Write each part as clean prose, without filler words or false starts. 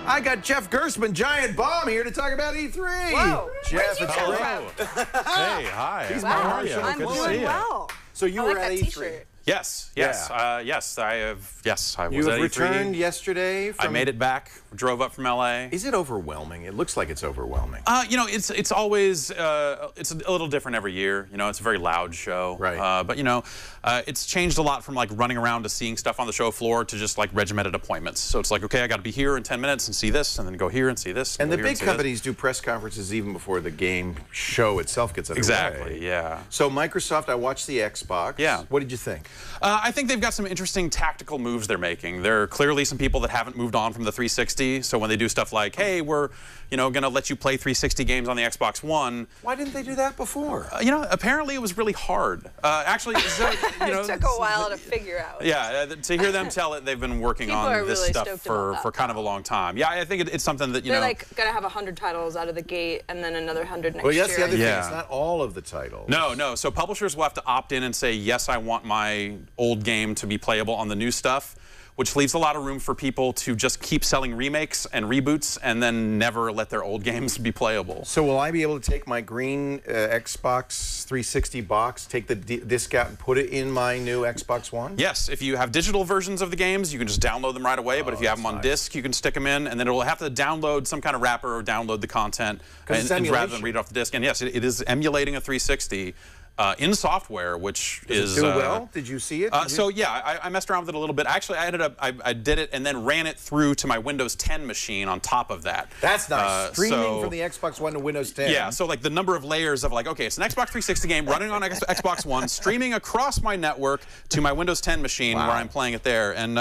I got Jeff Gertsmann, Giant Bomb, here to talk about E3. Whoa. Jeff, it's Where'd you great. come from? Hey, hi. He's Wow. my show. I'm Good to see doing you. well. So you I were like at that E3. t-shirt. Yes, I have. Yes, I was You at have E3. returned yesterday. I made it back. Drove up from LA. Is it overwhelming? It looks like it's overwhelming. You know, it's always it's a little different every year. You know, it's a very loud show. Right. But you know, it's changed a lot from like running around to seeing stuff on the show floor to just like regimented appointments. So it's like, okay, I got to be here in 10 minutes and see this, and then go here and see this. And the big companies do press conferences even before the game show itself gets underway. Exactly. Yeah. So Microsoft, I watched the Xbox. Yeah. What did you think? I think they've got some interesting tactical moves they're making. There are clearly some people that haven't moved on from the 360. So when they do stuff like, hey, we're going to let you play 360 games on the Xbox One. Why didn't they do that before? You know, apparently it was really hard. Actually, so, you know, It took a while to figure out. Yeah, to hear them tell it, they've been working People on are this really stuff stoked for about that, kind of a long time. Yeah, I think it's something that, you They're know. like going to have 100 titles out of the gate and then another 100 next Well, year. that's the other thing. Yeah. It's not all of the titles. No. So publishers will have to opt in and say, yes, I want my old game to be playable on the new stuff, which leaves a lot of room for people to just keep selling remakes and reboots and then never let their old games be playable. So will I be able to take my green Xbox 360 box, take the disc out and put it in my new Xbox One? Yes, if you have digital versions of the games, you can just download them right away, but if you have them on disc, you can stick them in, and then it will have to download some kind of wrapper or download the content and rather than read it off the disc. And yes, it is emulating a 360. In software, which Does it do well? Did you see it? So yeah, I messed around with it a little bit. Actually, I did it and then ran it through to my Windows 10 machine on top of that. That's nice. Streaming from the Xbox One to Windows 10. Yeah, so like the number of layers of like, okay, it's an Xbox 360 game running on Xbox One, streaming across my network to my Windows 10 machine where I'm playing it there. And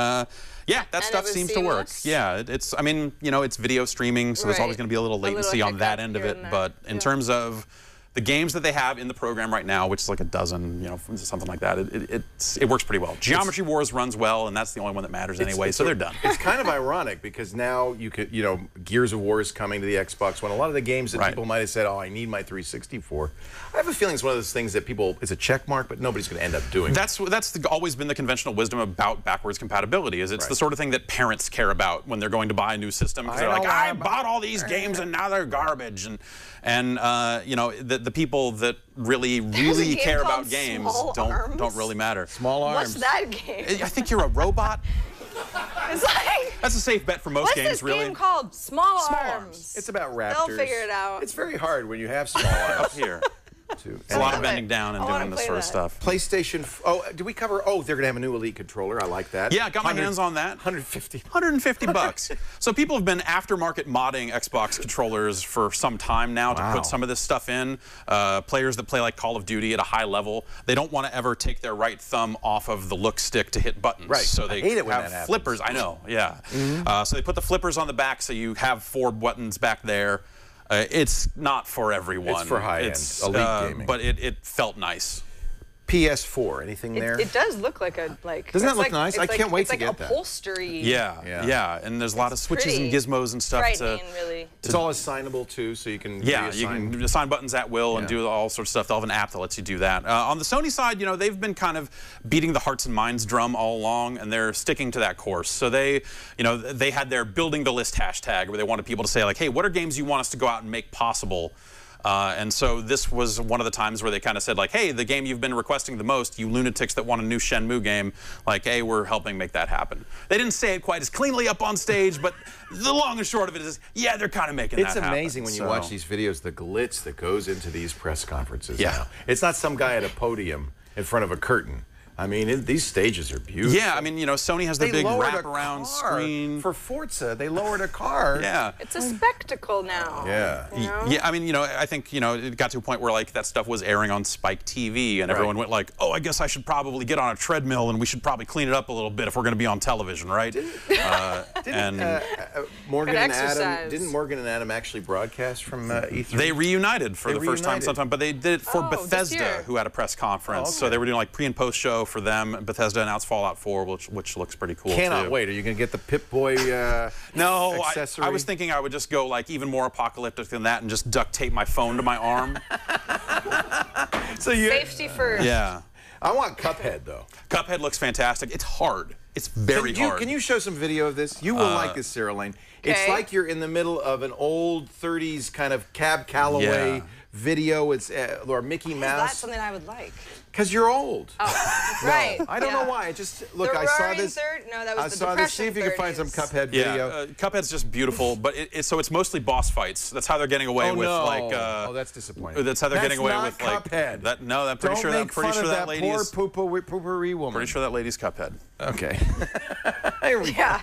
yeah, that stuff seems to work. Yeah, I mean, you know, it's video streaming, so there's always going to be a little latency on that end of it. But in terms of the games that they have in the program right now, which is like a dozen, you know, something like that, it works pretty well. Geometry Wars runs well, and that's the only one that matters anyway, so they're done. It's kind of ironic because now you could, you know, Gears of War is coming to the Xbox One. A lot of the games that people might have said, oh, I need my 360 for. I have a feeling it's one of those things that people, it's a check mark, but nobody's going to end up doing. That's always been the conventional wisdom about backwards compatibility, is it's the sort of thing that parents care about when they're going to buy a new system, because they're like, I bought all these games and now they're garbage. And you know, the people that really care about games don't really matter. Small Arms. What's that game? I think you're a robot. It's like, that's a safe bet for most games, really. What's this game called? Small Arms. It's about raptors. They'll figure it out. It's very hard when you have small arms. Up here. It's a lot of bending down and doing this sort of stuff. PlayStation. Oh, did we cover? Oh, they're going to have a new Elite controller. I like that. Yeah, got my hands on that. 150 bucks. So people have been aftermarket modding Xbox controllers for some time now to put some of this stuff in. Players that play like Call of Duty at a high level, they don't want to ever take their right thumb off of the look stick to hit buttons. Right. So they hate it when have flippers. I know. Yeah. So they put the flippers on the back, so you have 4 buttons back there. It's not for everyone. It's for high-end elite gaming. But it felt nice. PS4, anything there? It does look like a Doesn't that look nice? I can't wait to get that. It's like upholstery. Yeah. And there's a lot of switches and gizmos and stuff. Really. It's all assignable too, so you can you can assign buttons at will and do all sorts of stuff. They'll have an app that lets you do that. On the Sony side, you know, they've been kind of beating the hearts and minds drum all along, and they're sticking to that course. So they had their building the list hashtag where they wanted people to say like, hey, what are games you want us to go out and make possible? And so this was one of the times where they kind of said like, hey, the game you've been requesting the most, you lunatics that want a new Shenmue game, like, hey, we're helping make that happen. They didn't say it quite as cleanly up on stage, but the long and short of it is, yeah, they're kind of making that happen. It's amazing when you watch these videos, the glitz that goes into these press conferences now. It's not some guy at a podium in front of a curtain. I mean, these stages are beautiful. Yeah, I mean, you know, Sony has the big wraparound screen. For Forza, they lowered a car. Yeah. It's a spectacle now. Yeah. You know? Yeah, I mean, you know, I think, you know, it got to a point where, like, that stuff was airing on Spike TV, and everyone went like, oh, I guess I should probably get on a treadmill, and we should probably clean it up a little bit if we're going to be on television, right? Didn't Morgan and Adam actually broadcast from E3? They reunited for the first time sometime, but they did it for Bethesda, who had a press conference. So they were doing, like, pre- and post-show for them. Bethesda announced Fallout 4, which looks pretty cool. Cannot wait. Are you going to get the Pip-Boy accessory? I was thinking I would just go like even more apocalyptic than that and just duct tape my phone to my arm. Safety first. Yeah. I want Cuphead, though. Cuphead looks fantastic. It's hard. It's very hard. Can you show some video of this? You will like this, Sarah Lane. It's like you're in the middle of an old 30s kind of Cab Calloway video. It's or Mickey Mouse. That's something I would like. Because you're old. Oh, right. I don't know why. I just look. The I saw Roaring this. No, that was the I saw this. See if you can find some 30s. Cuphead video. Cuphead's just beautiful, but so it's mostly boss fights. That's how they're getting away with like. Oh, that's disappointing. That's how they're getting away with like. Cuphead. That no, I'm pretty sure that. I'm pretty sure that lady is. Poor poopery woman. Pretty sure that lady's Cuphead. Okay. Yeah.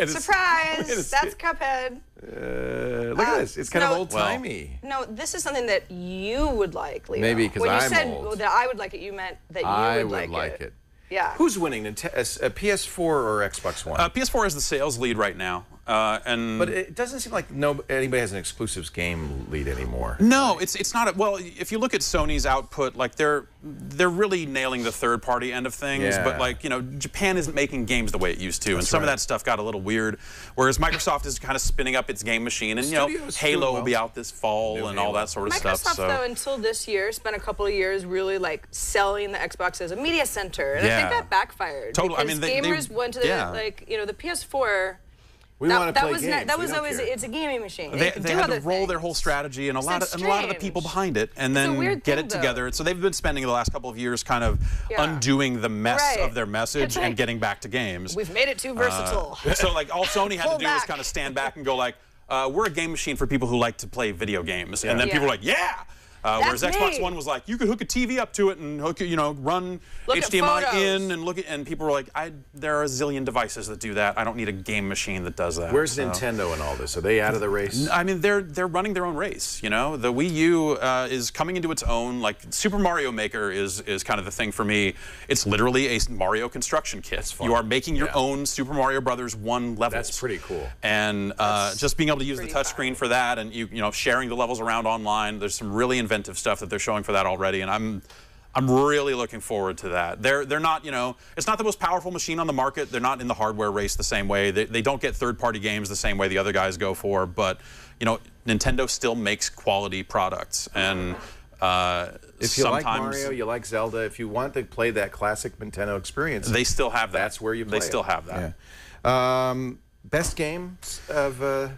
Surprise! That's Cuphead. Look at this. It's kind of old-timey. No, this is something that you would like, Leo. Maybe because I'm old. When you said that I would like it, you meant that you would like it. Yeah. Who's winning, PS4 or Xbox One? PS4 is the sales lead right now. But it doesn't seem like anybody has an exclusives game lead anymore. No, it's not. Well, if you look at Sony's output, like they're really nailing the third-party end of things. Yeah. But like Japan isn't making games the way it used to, and some of that stuff got a little weird. Whereas Microsoft is kind of spinning up its game machine, and Halo will be out this fall and all that sort of stuff. Microsoft, though, until this year, spent a couple of years really like selling the Xbox as a media center, and I think that backfired. Totally. Because gamers went to the the PS4. We want to play games. That was always it's a gaming machine. They had to roll their whole strategy and a lot of the people behind it, and then get it together. So they've been spending the last couple of years kind of undoing the mess of their message and getting back to games. We've made it too versatile. So like all Sony had to do was kind of stand back and go like, we're a game machine for people who like to play video games, and then people were like, yeah. Whereas Xbox One was like, you could hook a TV up to it and hook it, run HDMI in and and people were like, there are a zillion devices that do that. I don't need a game machine that does that. Where's Nintendo in all this? Are they out of the race? I mean, they're running their own race. The Wii U is coming into its own. Like Super Mario Maker is kind of the thing for me. It's literally a Mario construction kit. You are making your own Super Mario Brothers 1 levels. That's pretty cool. And just being able to use the touchscreen for that, and sharing the levels around online. There's some really inventive stuff that they're showing for that already, and I'm really looking forward to that. They're not, it's not the most powerful machine on the market. They're not in the hardware race the same way. They don't get third-party games the same way the other guys go for, but Nintendo still makes quality products, and if you like Mario, you like Zelda, if you want to play that classic Nintendo experience, they still have that. That's where you play They still have that. Yeah. Best games of the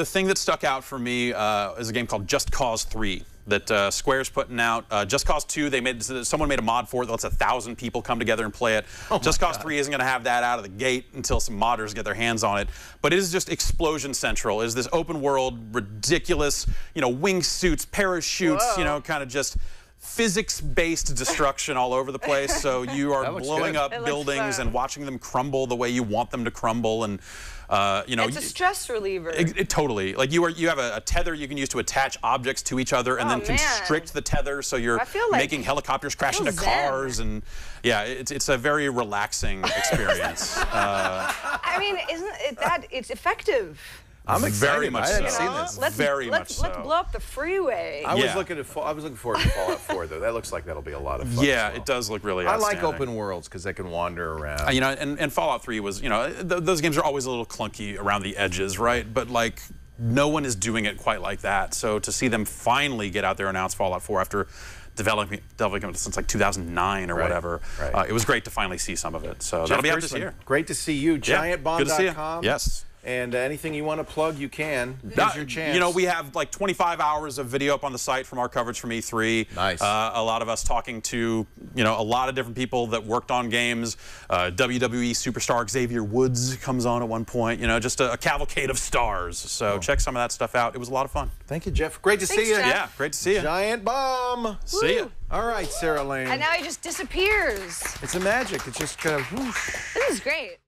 thing that stuck out for me is a game called Just Cause 3 that Square's putting out. Just Cause 2, someone made a mod for it that lets 1,000 people come together and play it. Just Cause 3 isn't going to have that out of the gate until some modders get their hands on it. But it is just explosion central. It is this open world, ridiculous, wingsuits, parachutes, kind of just physics-based destruction all over the place. So you are blowing up buildings and watching them crumble the way you want them to crumble, and it's a stress reliever. Totally. Like you have a tether you can use to attach objects to each other, and then constrict the tether so you're making helicopters crash into cars, and it's a very relaxing experience. I mean, isn't it that it's effective? I'm excited. Very much I hadn't seen this. Let's blow up the freeway. I was looking forward to Fallout 4 though. That looks like that'll be a lot of fun. Yeah, it does look really outstanding. I like open worlds because they can wander around. And Fallout 3 was, those games are always a little clunky around the edges, right? But like no one is doing it quite like that. So to see them finally get out there and announce Fallout 4 after developing it since like 2009 or whatever, it was great to finally see some of it. So that'll be out this year. Great to see you. GiantBomb.com. Good to see you. Yes. And anything you want to plug, you can. Here's your chance. We have like 25 hours of video up on the site from our coverage from E3. Nice. A lot of us talking to, a lot of different people that worked on games. WWE superstar Xavier Woods comes on at one point. Just a cavalcade of stars. So check some of that stuff out. It was a lot of fun. Thank you, Jeff. Great to see you. Jeff. Yeah, great to see you. Giant Bomb. See ya. All right, Sarah Lane. And now he just disappears. It's a magic. It's just kind of whoosh. This is great.